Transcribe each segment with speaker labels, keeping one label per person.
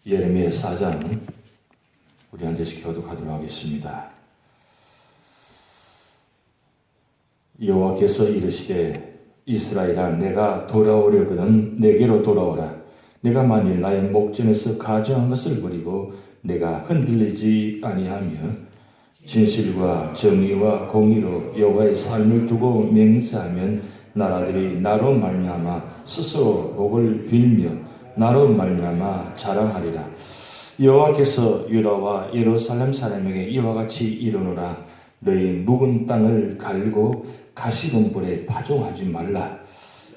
Speaker 1: 예레미야 4장 우리 한 절씩 교독하도록 하겠습니다. 여호와께서 이르시되 이스라엘아 내가 돌아오려거든 내게로 돌아오라. 내가 만일 나의 목전에서 가증한 것을 버리고 내가 흔들리지 아니하며 진실과 정의와 공의로 여호와의 삶을 두고 맹세하면 나라들이 나로 말미암아 스스로 복을 빌며 나로 말미암아 자랑하리라. 여호와께서 유다와 예루살렘 사람에게 이와 같이 이르노라. 너희 묵은 땅을 갈고 가시덤불에 파종하지 말라.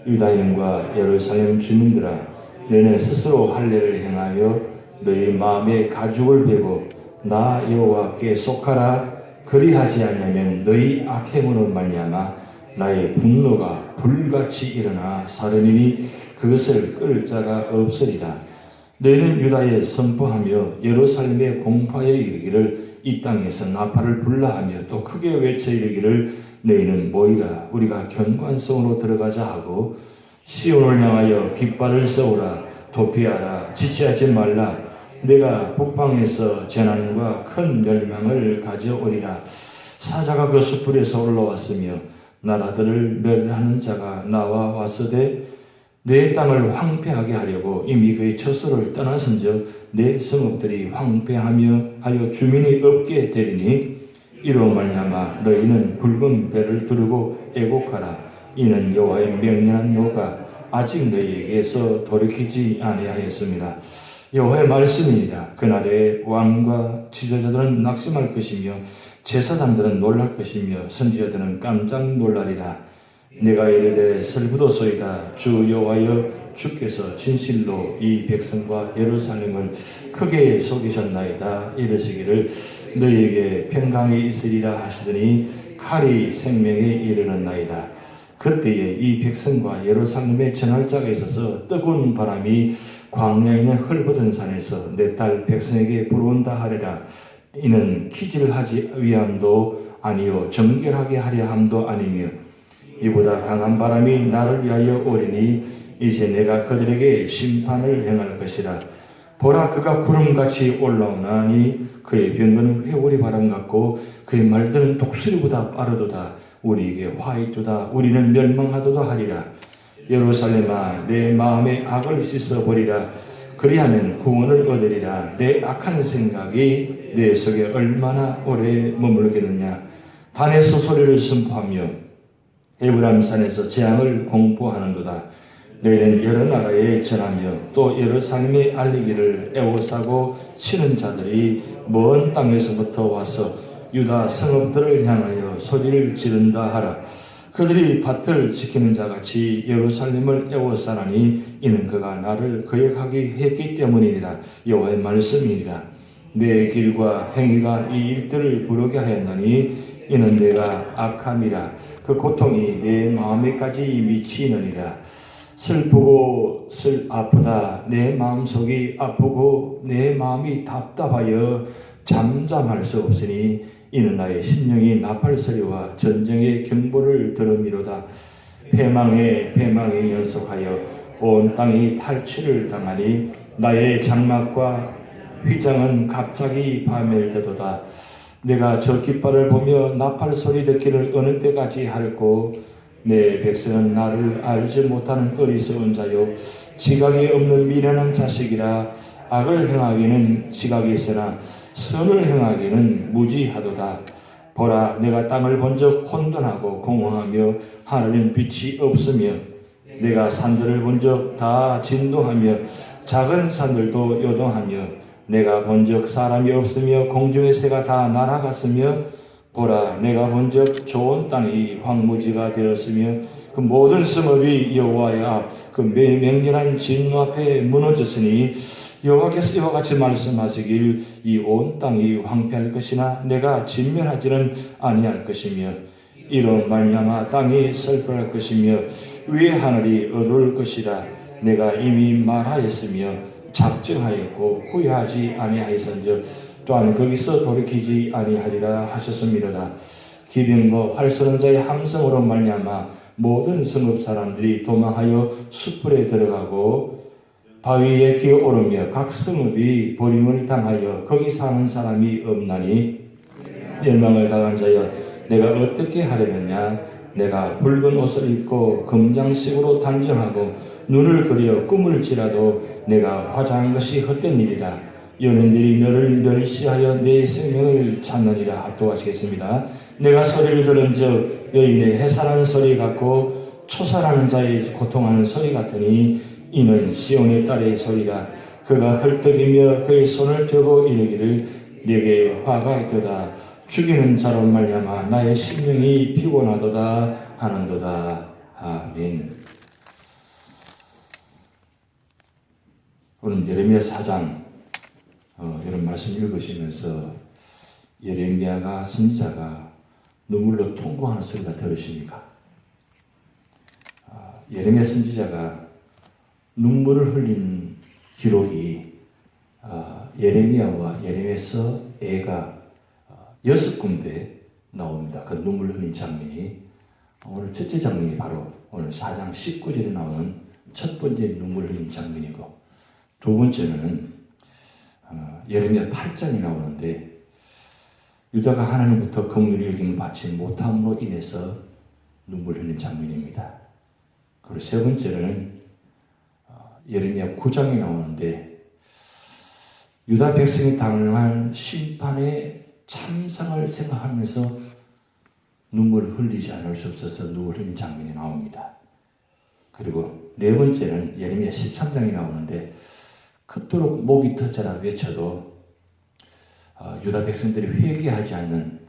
Speaker 1: 유다인과 예루살렘 주민들아 너희는 스스로 할례를 행하여 너희 마음에 가죽을 베고 나 여호와께 속하라. 그리하지 않으면 너희 악행으로 말미암아 나의 분노가 불같이 일어나 사르니니 그것을 끌 자가 없으리라. 너희는 유다에 선포하며 예루살렘에 공포하여 이르기를 이 땅에서 나팔을 불라하며 또 크게 외쳐 이르기를 너희는 모이라 우리가 견관성으로 들어가자 하고 시온을 향하여 깃발을 세우라. 도피하라. 지체하지 말라. 내가 북방에서 재난과 큰 멸망을 가져오리라. 사자가 그 숯불에서 올라왔으며 나라들을 멸하는 자가 나와 왔으되 내 땅을 황폐하게 하려고 이미 그의 처소를 떠났은즉 내 성읍들이 황폐하며 하여 주민이 없게 되리니 이로 말미암아 너희는 굵은 배를 두르고 애곡하라. 이는 여호와의 명령한 노가 아직 너희에게서 돌이키지 아니하였습니다. 여호와의 말씀이니라. 그날에 왕과 지도자들은 낙심할 것이며 제사장들은 놀랄 것이며 선지자들은 깜짝 놀라리라. 내가 이르되 슬프도소이다. 주 여호와여 주께서 진실로 이 백성과 예루살렘을 크게 속이셨나이다. 이르시기를 너희에게 평강이 있으리라 하시더니 칼이 생명에 이르렀나이다. 그때에 이 백성과 예루살렘에 전할 자가 있어서 뜨거운 바람이 광야에 있는 헐벗은 산에서 내 딸 백성에게 불어온다 하리라. 이는 키질하지 위함도 아니요 정결하게 하려 함도 아니며 이보다 강한 바람이 나를 위하여 오리니 이제 내가 그들에게 심판을 행할 것이라. 보라 그가 구름같이 올라오나니 그의 병거는 회오리 바람 같고 그의 말들은 독수리보다 빠르도다. 우리에게 화이도다. 우리는 멸망하도다 하리라. 예루살렘아 내 마음의 악을 씻어버리라. 그리하면 구원을 얻으리라. 내 악한 생각이 내 속에 얼마나 오래 머물겠느냐. 단에서 소리를 선포하며 에브라임 산에서 재앙을 공포하는도다. 너희는 여러 나라에 전하며 또 예루살렘에 알리기를 애워싸고 치는 자들이 먼 땅에서부터 와서 유다 성읍들을 향하여 소리를 지른다 하라. 그들이 밭을 지키는 자같이 예루살렘을 애워싸나니 이는 그가 나를 거역하게 했기 때문이니라. 여호와의 말씀이니라. 내 길과 행위가 이 일들을 부르게 하였나니 이는 내가 악함이라. 그 고통이 내 마음에까지 미치느니라. 슬프고 아프다. 내 마음속이 아프고 내 마음이 답답하여 잠잠할 수 없으니 이는 나의 심령이 나팔소리와 전쟁의 경보를 들음이로다. 패망에 연속하여 온 땅이 탈취를 당하니 나의 장막과 휘장은 갑자기 파멸되도다. 내가 저 깃발을 보며 나팔소리 듣기를 어느 때까지 할꼬. 내 백성은 나를 알지 못하는 어리석은 자요 지각이 없는 미련한 자식이라. 악을 행하기는 지각이 있으나 선을 행하기는 무지하도다. 보라 내가 땅을 본적 혼돈하고 공허하며 하늘엔 빛이 없으며 내가 산들을 본적 다 진동하며 작은 산들도 요동하며 내가 본적 사람이 없으며 공중의 새가 다 날아갔으며 보라 내가 본적 좋은 땅이 황무지가 되었으며 그 모든 성읍이 여호와의 앞 그 맹렬한 진노 앞에 무너졌으니 여호와께서 이와 같이 말씀하시길 이 온 땅이 황폐할 것이나 내가 진멸하지는 아니할 것이며 이로 말미암아 땅이 슬퍼할 것이며 위의 하늘이 어두울 것이라. 내가 이미 말하였으며 작정하였고 후회하지 아니하였은즉 또한 거기서 돌이키지 아니하리라 하셨음이로다. 기병과 활 쏘는 자의 함성으로 말미암아 모든 성읍 사람들이 도망하여 숯불에 들어가고 바위에 기어오르며 각 성읍이 버림을 당하여 거기 사는 사람이 없나니 멸망을 당한 자여 내가 어떻게 하려느냐. 내가 붉은 옷을 입고 금장식으로 단정하고 눈을 그려 꿈을 지라도 내가 화장한 것이 헛된 일이라. 연인들이 너를 멸시하여 내 생명을 찾느니라. 합독하시겠습니다. 내가 소리를 들은즉 여인의 해산하는 소리 같고 초살하는 자의 고통하는 소리 같으니 이는 시온의 딸의 소리라. 그가 헐떡이며 그의 손을 펴고 이르기를 내게 화가 있도다. 죽이는 자로 말미암아 나의 심령이 피곤하도다 하는도다. 아멘. 오늘 예레미야 4장 이런 말씀 읽으시면서 예레미야가 선지자가 눈물로 통곡하는 소리가 들으십니까? 예레미야 선지자가 눈물을 흘린 기록이 예레미야와 예레미야서 애가 6군데 나옵니다. 그 눈물 흘린 장면이 오늘 첫째 장면이 바로 오늘 4장 19절에 나오는 첫 번째 눈물 흘린 장면이고 두 번째는 예레미야 8장이 나오는데 유다가 하나님부터 긍휼히 여김을 받지 못함으로 인해서 눈물 흘린 장면입니다. 그리고 세 번째는 예레미야 9장이 나오는데 유다 백성이 당한 심판의 참상을 생각하면서 눈물을 흘리지 않을 수 없어서 눈물 흘린 장면이 나옵니다. 그리고 네 번째는 예레미야 13장이 나오는데 그토록 목이 터져라 외쳐도 유다 백성들이 회개하지 않는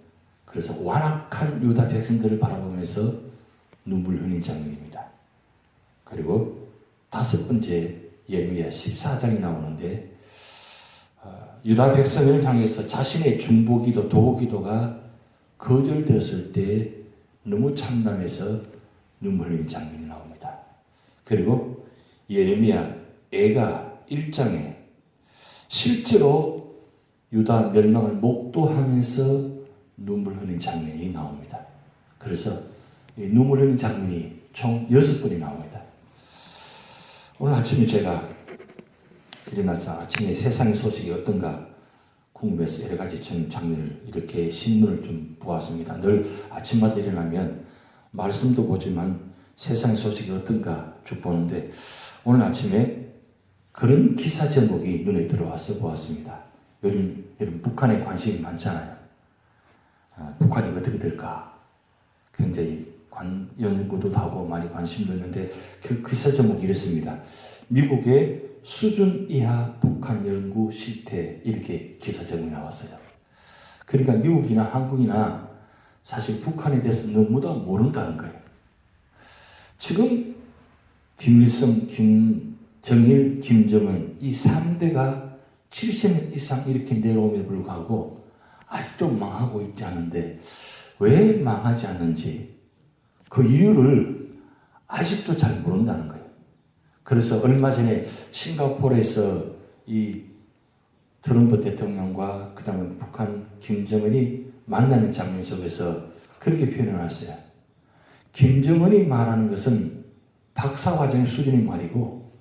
Speaker 1: 그래서 완악한 유다 백성들을 바라보면서 눈물 흘린 장면입니다. 그리고 다섯 번째 예레미야 14장이 나오는데 유다 백성을 향해서 자신의 중보기도 도기도가 거절되었을 때 너무 참담해서 눈물 흘리는 장면이 나옵니다. 그리고 예레미야 애가 1장에 실제로 유다 멸망을 목도하면서 눈물 흘리는 장면이 나옵니다. 그래서 이 눈물 흘리는 장면이 총 6번이 나옵니다. 오늘 아침에 제가 일어나서 아침에 세상의 소식이 어떤가 궁금해서 여러 가지 장면을 이렇게 신문을 좀 보았습니다. 늘 아침마다 일어나면 말씀도 보지만 세상의 소식이 어떤가 쭉 보는데 오늘 아침에 그런 기사 제목이 눈에 들어와서 보았습니다. 요즘 북한에 관심이 많잖아요. 북한이 어떻게 될까 굉장히 연구도 하고 많이 관심도 있는데 그 기사 제목이 이렇습니다. 미국의 수준 이하 북한 연구 실태 이렇게 기사 제목이 나왔어요. 그러니까 미국이나 한국이나 사실 북한에 대해서 너무나 모른다는 거예요. 지금 김일성, 김정일, 김정은 이 3대가 70년 이상 이렇게 내려옴에 불구하고 아직도 망하고 있지 않은데 왜 망하지 않는지 그 이유를 아직도 잘 모른다는 거예요. 그래서 얼마 전에 싱가포르에서 이 트럼프 대통령과 그 다음에 북한 김정은이 만나는 장면 속에서 그렇게 표현해놨어요. 김정은이 말하는 것은 박사과정 수준의 말이고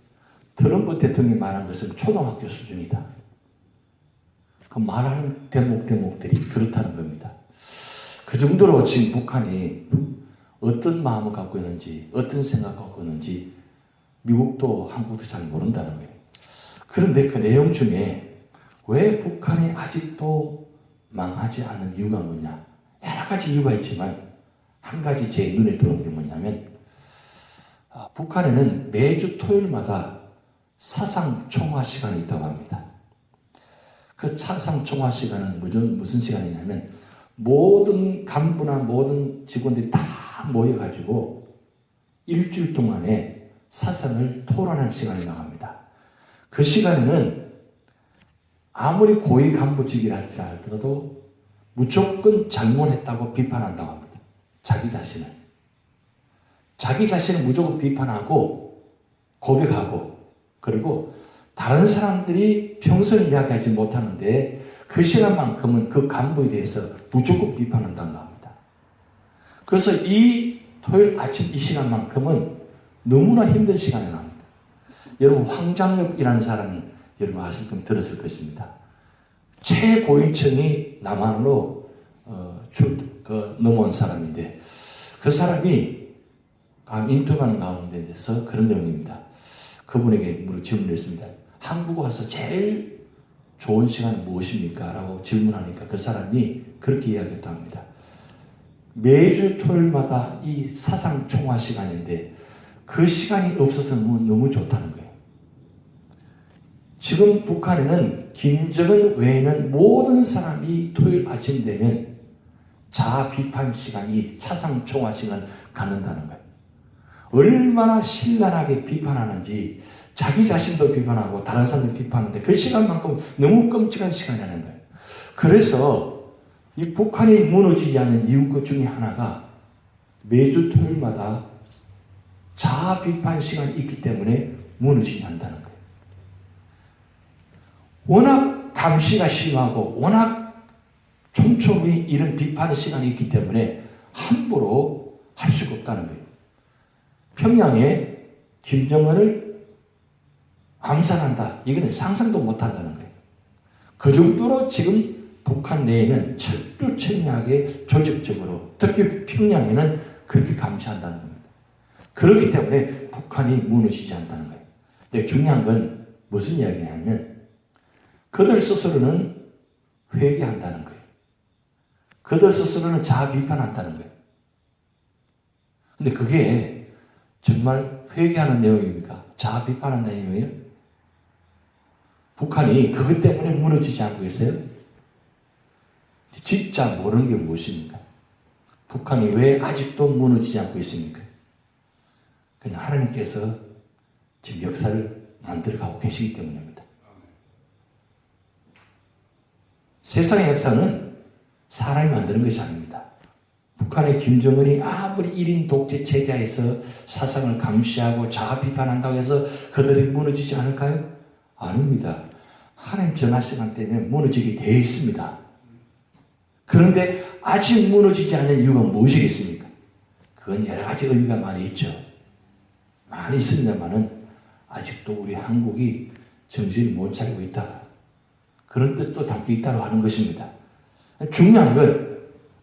Speaker 1: 트럼프 대통령이 말하는 것은 초등학교 수준이다. 그 말하는 대목들이 그렇다는 겁니다. 그 정도로 지금 북한이 어떤 마음을 갖고 있는지 어떤 생각을 갖고 있는지 미국도 한국도 잘 모른다는 거예요. 그런데 그 내용 중에 왜 북한이 아직도 망하지 않는 이유가 뭐냐? 여러 가지 이유가 있지만 한 가지 제 눈에 들어온 게 뭐냐면 북한에는 매주 토요일마다 사상총화 시간이 있다고 합니다. 그 사상총화 시간은 무슨 시간이냐면 모든 간부나 모든 직원들이 다 모여가지고 일주일 동안에 사상을 토론한 시간이 나갑니다. 그 시간에는 아무리 고위 간부직이라 할지라도 무조건 잘못했다고 비판한다고 합니다. 자기 자신을 무조건 비판하고 고백하고 그리고 다른 사람들이 평소에 이야기하지 못하는데 그 시간만큼은 그 간부에 대해서 무조건 비판한다고 합니다. 그래서 이 토요일 아침 이 시간만큼은 너무나 힘든 시간이 납니다. 여러분 황장엽이라는 사람은 여러분 아실 겁니다. 들었을 것입니다. 최고위층이 남한으로 넘어온 사람인데 그 사람이 인터뷰하는 가운데서 그런 내용입니다. 그분에게 질문을 했습니다. 한국 와서 제일 좋은 시간은 무엇입니까? 라고 질문하니까 그 사람이 그렇게 이야기했다 합니다. 매주 토요일마다 이 사상 총화 시간인데 그 시간이 없어서 너무 좋다는 거예요. 지금 북한에는 김정은 외에는 모든 사람이 토요일 아침 되면 자아 비판 시간이 사상 총화 시간을 갖는다는 거예요. 얼마나 신랄하게 비판하는지 자기 자신도 비판하고 다른 사람도 비판하는데 그 시간만큼 너무 끔찍한 시간이라는 거예요. 그래서 이 북한이 무너지지 않는 이유 중에 하나가 매주 토요일마다 자아 비판 시간이 있기 때문에 무너지지 않는다는 거예요. 워낙 감시가 심하고 워낙 촘촘히 이런 비판의 시간이 있기 때문에 함부로 할 수가 없다는 거예요. 평양에 김정은을 암살한다. 이거는 상상도 못한다는 거예요. 그 정도로 지금 북한 내에는 철두철미하게 조직적으로 특히 평양에는 그렇게 감시한다는 겁니다. 그렇기 때문에 북한이 무너지지 않는다는 거예요. 근데 중요한 건 무슨 이야기냐면 그들 스스로는 회개한다는 거예요. 그들 스스로는 자아 비판한다는 거예요. 근데 그게 정말 회개하는 내용입니까? 자아 비판하는 내용이에요? 북한이 그것 때문에 무너지지 않고 있어요? 진짜 모르는 게 무엇입니까? 북한이 왜 아직도 무너지지 않고 있습니까? 그냥 하나님께서 지금 역사를 만들어가고 계시기 때문입니다. 세상의 역사는 사람이 만드는 것이 아닙니다. 북한의 김정은이 아무리 1인 독재 체제에서 사상을 감시하고 자아 비판한다고 해서 그들이 무너지지 않을까요? 아닙니다. 하나님 정한 시간 때문에 무너지게 되어 있습니다. 그런데 아직 무너지지 않는 이유가 무엇이겠습니까? 그건 여러 가지 의미가 많이 있죠. 많이 있습니다만은 아직도 우리 한국이 정신을 못 차리고 있다. 그런 뜻도 담고 있다고 하는 것입니다. 중요한 건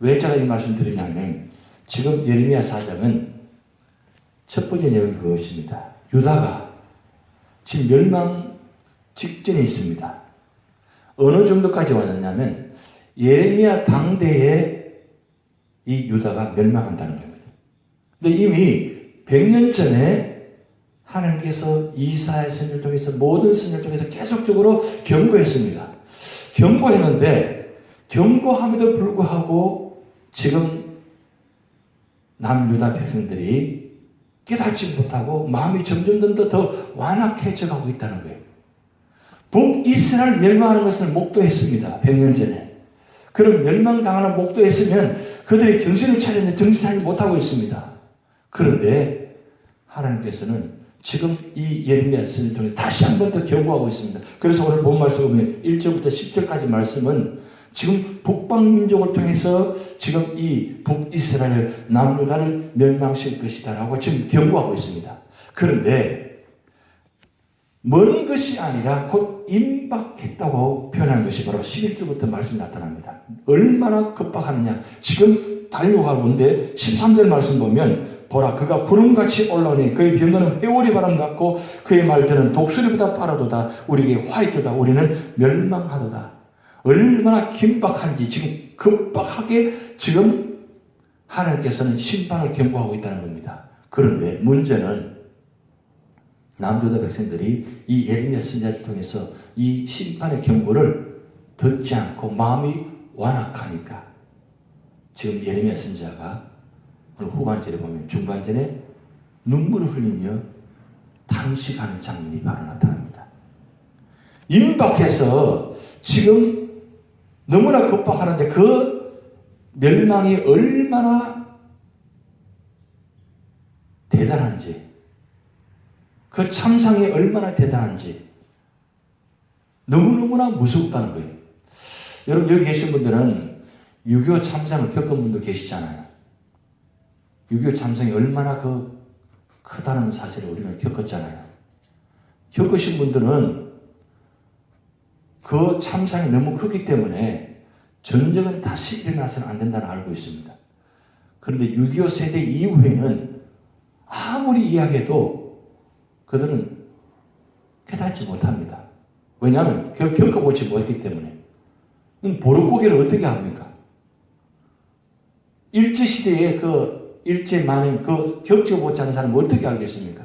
Speaker 1: 왜 제가 이 말씀 드리냐면 지금 예레미야 4장은 첫 번째 내용이 그것입니다. 유다가 지금 멸망 직전에 있습니다. 어느 정도까지 왔느냐면 예레미야 당대에 이 유다가 멸망한다는 겁니다. 근데 이미 100년 전에 하나님께서 이사야 선지자를 통해서 모든 선지자를 통해서 계속적으로 경고했습니다. 경고했는데 경고함에도 불구하고 지금 남유다 백성들이 깨닫지 못하고 마음이 점점 더 완악해져 가고 있다는 거예요. 북이스라엘 멸망하는 것을 목도했습니다. 100년 전에. 그럼 멸망당하는 목도했으면 그들이 정신을 차렸는데 정신 차리지 못하고 있습니다. 그런데 하나님께서는 지금 이 예레미야 선지자를 통해 다시 한 번 더 경고하고 있습니다. 그래서 오늘 본 말씀 보면 1절부터 10절까지 말씀은 지금 북방민족을 통해서 지금 이 북이스라엘 남유다를 멸망시킬 것이다 라고 지금 경고하고 있습니다. 그런데 먼 것이 아니라 곧 임박했다고 표현하는 것이 바로 11절부터 말씀이 나타납니다. 얼마나 급박하느냐. 지금 달려가고 있는데 13절 말씀 보면 보라 그가 구름같이 올라오니 그의 변론은 회오리 바람 같고 그의 말들은 독수리보다 빠르도다. 우리에게 화이트다. 우리는 멸망하도다. 얼마나 긴박한지 지금 급박하게 지금 하나님께서는 심판을 경고하고 있다는 겁니다. 그런데 문제는 남유다 백성들이 이 예레미야 선지자를 통해서 이 심판의 경고를 듣지 않고 마음이 완악하니까 지금 예레미야 선지자가 오늘 후반절에 보면 중반절에 눈물을 흘리며 탄식하는 장면이 바로 나타납니다. 임박해서 지금 너무나 급박하는데 그 멸망이 얼마나 대단한지 그 참상이 얼마나 대단한지 너무너무나 무섭다는 거예요. 여러분 여기 계신 분들은 6.25 참상을 겪은 분도 계시잖아요. 6.25 참상이 얼마나 크다는 사실을 우리는 겪었잖아요. 겪으신 분들은 그 참상이 너무 크기 때문에 전쟁은 다시 일어나서는 안 된다는 알고 있습니다. 그런데 6.25 세대 이후에는 아무리 이야기해도 그들은 깨닫지 못합니다. 왜냐하면 겪어보지 못했기 때문에. 보릿고개를 어떻게 합니까? 일제시대에 그 일제만행 그 겪어보지 않은 사람은 어떻게 알겠습니까?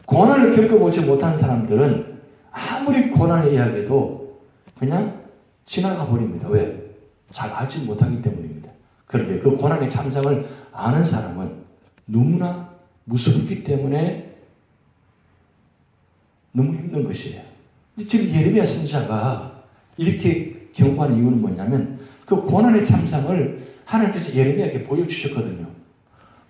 Speaker 1: 고난을 겪어보지 못한 사람들은 아무리 고난을 이야기해도 그냥 지나가 버립니다. 왜? 잘 알지 못하기 때문입니다. 그런데 그 고난의 참상을 아는 사람은 너무나 무섭기 때문에 너무 힘든 것이에요. 지금 예레미야 선지자가 이렇게 경고하는 이유는 뭐냐면 그 고난의 참상을 하나님께서 예레미야에게 보여주셨거든요.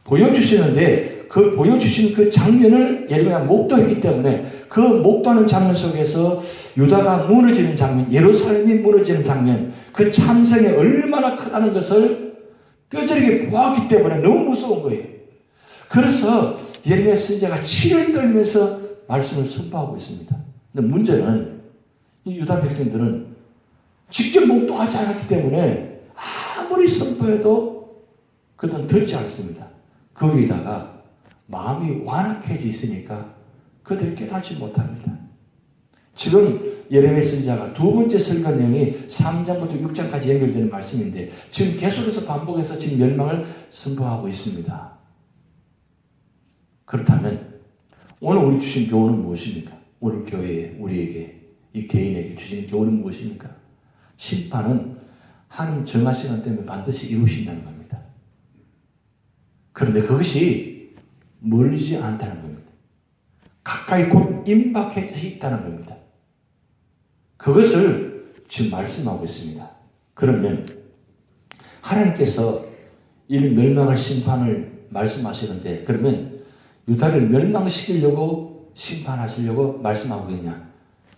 Speaker 1: 보여주시는데 그 보여주신 그 장면을 예레미야가 목도했기 때문에 그 목도하는 장면 속에서 유다가 무너지는 장면, 예루살렘이 무너지는 장면, 그 참상이 얼마나 크다는 것을 뼈저리게 보았기 때문에 너무 무서운 거예요. 그래서 예레미야 선지자가 치를 떨면서 말씀을 선포하고 있습니다. 근데 문제는 이 유다 백성들은 직접 목도하지 않았기 때문에 아무리 선포해도 그들은 듣지 않습니다. 거기다가 마음이 완악해져 있으니까 그들이 깨닫지 못합니다. 지금 예레미야 선지자가 두 번째 설교 내용이 3장부터 6장까지 연결되는 말씀인데 지금 계속해서 반복해서 지금 멸망을 선포하고 있습니다. 그렇다면 오늘 우리 주신 교훈은 무엇입니까? 오늘 교회에 우리에게 이 개인에게 주신 교훈은 무엇입니까? 심판은 하나님 정한 시간 때문에 반드시 이루신다는 겁니다. 그런데 그것이 멀지 않다는 겁니다. 가까이 곧 임박해 있다는 겁니다. 그것을 지금 말씀하고 있습니다. 그러면 하나님께서 이 멸망할 심판을 말씀하시는데 그러면 유다를 멸망시키려고 심판하시려고 말씀하고 있냐?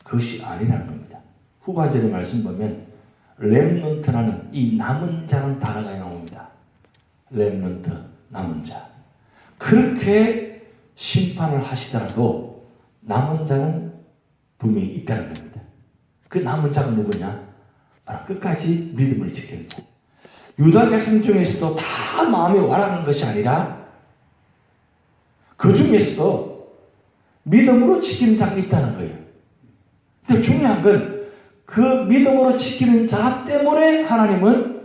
Speaker 1: 그것이 아니라는 겁니다. 후반절의 말씀 보면 렘넌트라는 이 남은 자는 단어가 나옵니다. 렘넌트, 남은 자. 그렇게 심판을 하시더라도 남은 자는 분명히 있다는 겁니다. 그 남은 자가 누구냐? 바로 끝까지 믿음을 지키는 자. 유다 백성 중에서도 다 마음이 완악한 것이 아니라 그 중에서도 믿음으로 지키는 자가 있다는 거예요. 근데 중요한 건 그 믿음으로 지키는 자 때문에 하나님은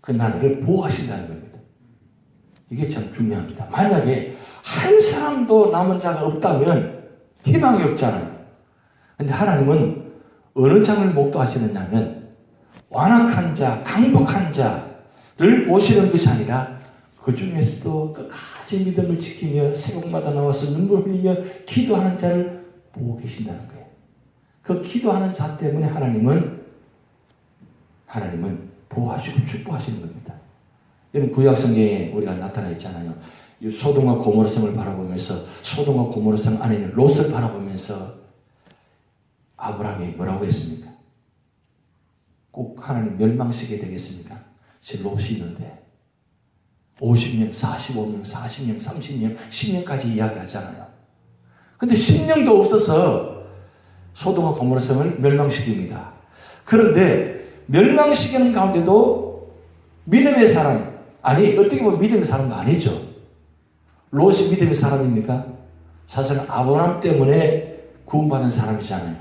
Speaker 1: 그 나라를 보호하신다는 겁니다. 이게 참 중요합니다. 만약에 한 사람도 남은 자가 없다면 희망이 없잖아요. 근데 하나님은 어느 장을 목도하시느냐면 완악한 자, 강복한 자를 보시는 것이 아니라 그 중에서도 끝까지 믿음을 지키며 새벽마다 나와서 눈물 흘리며 기도하는 자를 보고 계신다는 거예요. 그 기도하는 자 때문에 하나님은 보호하시고 축복하시는 겁니다. 여러분 구약 성경에 우리가 나타나 있잖아요. 소돔과 고모라 성을 바라보면서 소돔과 고모라 성 안에 있는 롯을 바라보면서 아브라함이 뭐라고 했습니까? 꼭 하나님 멸망시키게 되겠습니까? 지금 롯이 있는데 50년, 45년, 40년, 30년, 10년까지 이야기하잖아요. 근데 10년도 없어서 소돔과 고모라 성을 멸망시킵니다. 그런데 멸망시키는 가운데도 믿음의 사람, 아니 어떻게 보면 믿음의 사람도 아니죠. 롯이 믿음의 사람입니까? 사실은 아브라함 때문에 구원받은 사람이잖아요.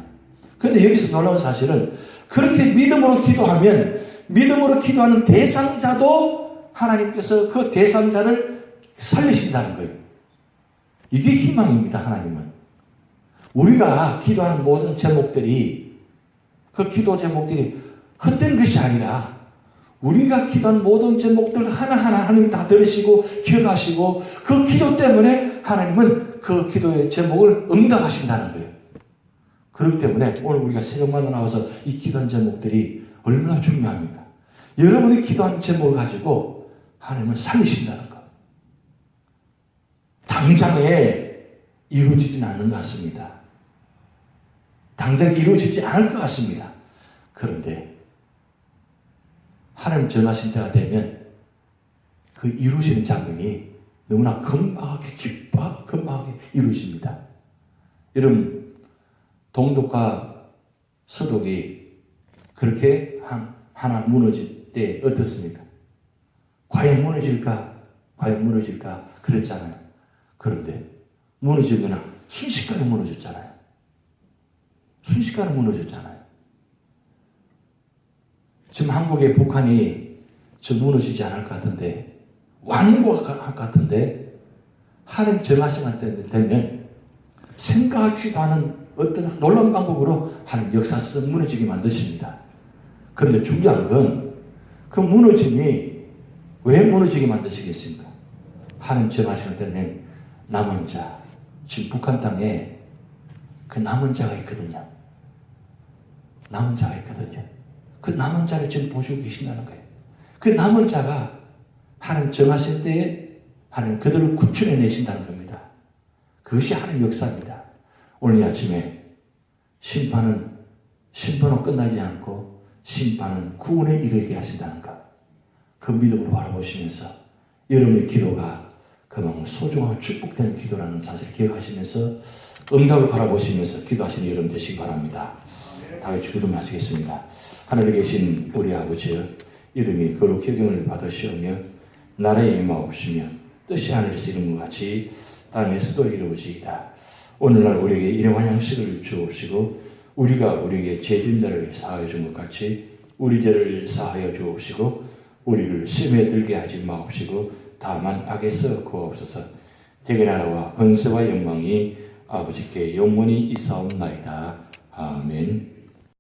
Speaker 1: 그런데 여기서 놀라운 사실은 그렇게 믿음으로 기도하면 믿음으로 기도하는 대상자도 하나님께서 그 대상자를 살리신다는 거예요. 이게 희망입니다. 하나님은. 우리가 기도하는 모든 제목들이 그 기도 제목들이 헛된 것이 아니라 우리가 기도한 모든 제목들 하나하나 하나님 다 들으시고 기억하시고 그 기도 때문에 하나님은 그 기도의 제목을 응답하신다는 거예요. 그렇기 때문에 오늘 우리가 새벽마다 나와서 이 기도한 제목들이 얼마나 중요합니까? 여러분이 기도한 제목을 가지고 하나님을 살리신다는 것. 당장에 이루어지진 않는 것 같습니다. 당장 이루어지지 않을 것 같습니다. 그런데 하나님 정하신 때가 되면 그 이루어지는 장면이 너무나 건강하게 기뻐하고 건강하게 이루어집니다. 여러분, 동독과 서독이 그렇게 하나 무너질 때 어떻습니까? 과연 무너질까? 과연 무너질까? 그랬잖아요. 그런데 무너지거나 순식간에 무너졌잖아요. 순식간에 무너졌잖아요. 지금 한국의 북한이 저 무너지지 않을 것 같은데, 완고할 것 같은데, 하나님 정하시는 때 되면 생각하지도 않은 어떤 놀라운 방법으로 하나님 역사에서 무너지게 만드십니다. 그런데 중요한 건 그 무너짐이 왜 무너지게 만드시겠습니까? 하나님 정하시는 때는 남은 자, 지금 북한 땅에 그 남은 자가 있거든요. 남은 자가 있거든요. 그 남은 자를 지금 보시고 계신다는 거예요. 그 남은 자가 하나님 정하실 때에 하나님 그들을 구출해 내신다는 겁니다. 그것이 하나님 역사입니다. 오늘 이 아침에 심판은 심판으로 끝나지 않고 심판은 구원에 이르게 하신다는 것. 그 믿음으로 바라보시면서 여러분의 기도가 그만큼 소중하고 축복된 기도라는 사실을 기억하시면서 응답을 바라보시면서 기도하시는 여러분 되시기 바랍니다. 다 같이 기도하시겠습니다. 하늘에 계신 우리 아버지여, 이름이 거룩히 여김을 받으시오며 나라의 임하옵시며 뜻이 하늘에서 이룬 것 같이 땅에서도 이루어지이다. 오늘날 우리에게 일용할 양식을 주옵시고 우리가 우리에게 죄진 자를 사하여 준 것 같이 우리 죄를 사하여 주옵시고 우리를 시험에 들게 하지 마옵시고 다만 악에서 구하옵소서. 대개 나라와 번세와 영광이 아버지께 영원히 있사옵나이다. 아멘.